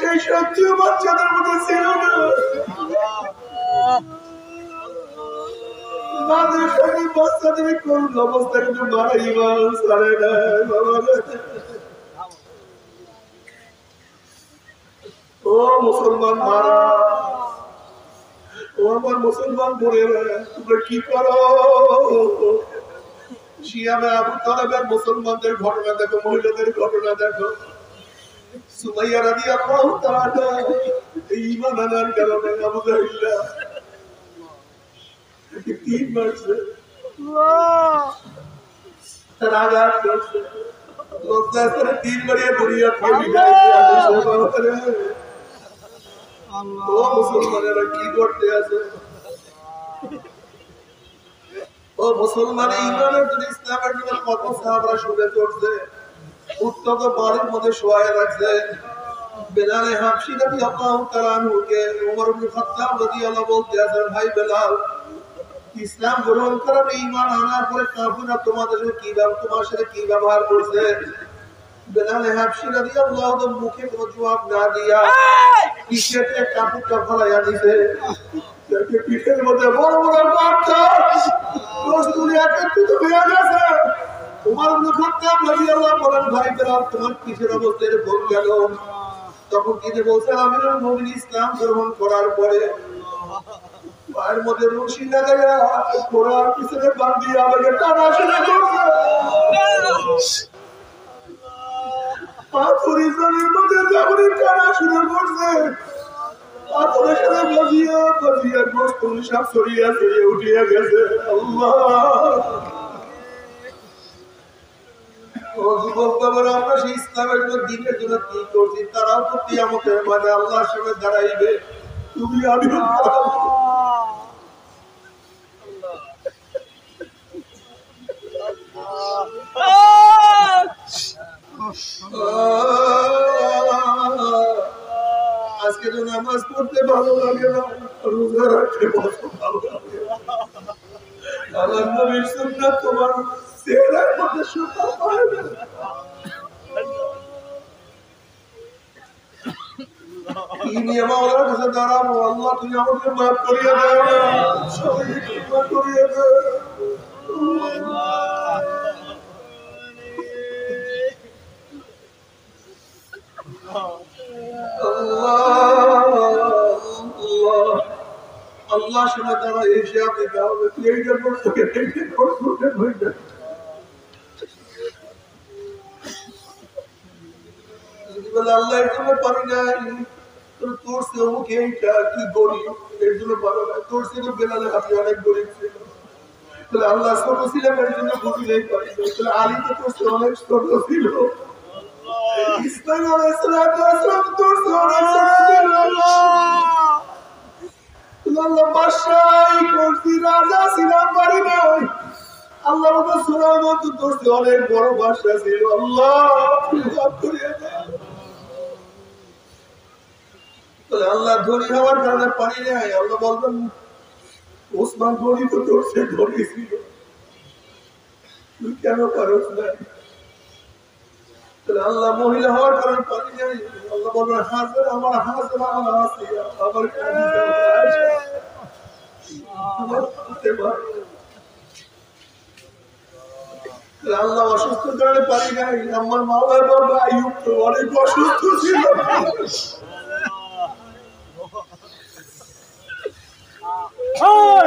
সেই সত্যিও বাচ্চাদের মধ্যে ছিল না। মাদের সঙ্গে বাচ্চাদের কোন অবস্থা কিন্তু মারাই ছাড়ে না বাবা। ও মুসলমান মারা, ও আমার মুসলমান বোনেরা, তোমরা কি করো? শিয়ামে আবু তালেবের মুসলমানদের ঘটনা দেখো, মহিলাদের ঘটনা দেখো। সুমাইয়া রাদিয়াল্লাহু তাআলা ঈমান আনার কারণে আবু জাহিল্লা তিন মারছে, তার আঘাত করছে, লজ্জা করে তিন মারিয়ে দুনিয়া থেকে বিদায় দিয়েছে। ও মুসলমানেরা কি করতে আছে? ও মুসলমান, ঈমানের জন্য, ইসলামের জন্য কত সাহাবারা শুনে করছে, উত্তত বাড়ির মধ্যে শোয়ায় রাখছে। বেলালে হাবশী রাদিয়াল্লাহু তাআলা আনহুকে ওমর ইবনে খাত্তাব রাদিয়াল্লাহু বলতে আছেন, ভাই বেলাল, ইসলাম গ্রহণ করার, ঈমান আনার পরে কাফিররা তোমার সাথে কি ব্যবহার করছে? বেলালে হাবশী রাদিয়াল্লাহু তাআলা মুখে কোনো জবাব না দিয়া পিঠেতে কাপড়টা ফলাইয়া দিছে। পিঠের মধ্যে বড় বড় পাথর কস্তুরি একত্রিত হয়ে গেছে। ওমর ইবনে খাত্তাব রাদিয়াল্লাহু বলেন, ভাই বেলাল, তোমার পিঠের অবস্থা এরকম কেন? তখন তিনি বলছেন, আমিরুল মুমিনিন ইসলাম গ্রহণ করার পরে পায়ের মধ্যে রশি লাগাইয়া ঘোড়ার পিছনে বাঁধিয়ে আমাকে টানা শুরু করছে। পাথরের জমির মধ্যে যখনই টানা শুরু করছে, পাথরের সাথে বাজিয়া বাজিয়া গোশতগুলো সব ছড়িয়ে ছড়িয়ে উঠিয়া গেছে। আল্লাহ! ও যুবক বাবারা, আমরা সেই ইসলামের জন্য, দ্বীনের জন্য কি করছি? তারাও তো কিয়ামতের মাঠে আল্লাহর সামনে দাঁড়াইবে। তুমি আমি আজকে তো নামাজ পড়তে ভালো লাগে না, রোজা রাখতে ভালো লাগে। আমার নবীর সুন্নাত তোমার চেহারার মধ্যে সুতা পায় না। কাছে দাঁড়াবো, আল্লাহ তুমি আমাকে মাফ করিয়ে দাও, সবাইকে মাফ করিয়ে দাও। আল্লাহ শুনে তারা এসে আপনি হবে, তুই এইটা করছো, আল্লাহ এর জন্য পারি নাই, তোর সে অমুক এইটা কি গরিব, এর জন্য পারো না। তোর সে বেলালে আপনি অনেক গরিব ছিল, তাহলে আল্লাহ ছোট ছিলাম এর জন্য বুঝি নেই পারি। তাহলে আলী তো তোর সে অনেক ছোট ছিল, ইসমাইল আলাইহিস সালাম তোর সে অনেক ছোট ছিল। আল্লাহ বাদশাহী করছি, রাজা ছিলাম পারি নাই। আল্লাহ সুলাইমান তো তোর সে অনেক বড় বাদশা ছিল। আল্লাহ মাফ করিয়ে দাও। আল্লাহ ধনী হওয়ার কারণে পানি নেই। আল্লাহ বলবেন, ওসমান ধনী তো তোর সে ধনী ছিল, তুই কেন পারস না? আল্লাহ মহিলা হওয়ার কারণে পানি নেই। আল্লাহ বলবেন, হাজার আমার হাজার আছে, আমার আল্লাহ অসুস্থ কারণে পানি নাই। আমার মাওলার বাবা আইয়ুব তো অনেক অসুস্থ ছিল, Oh!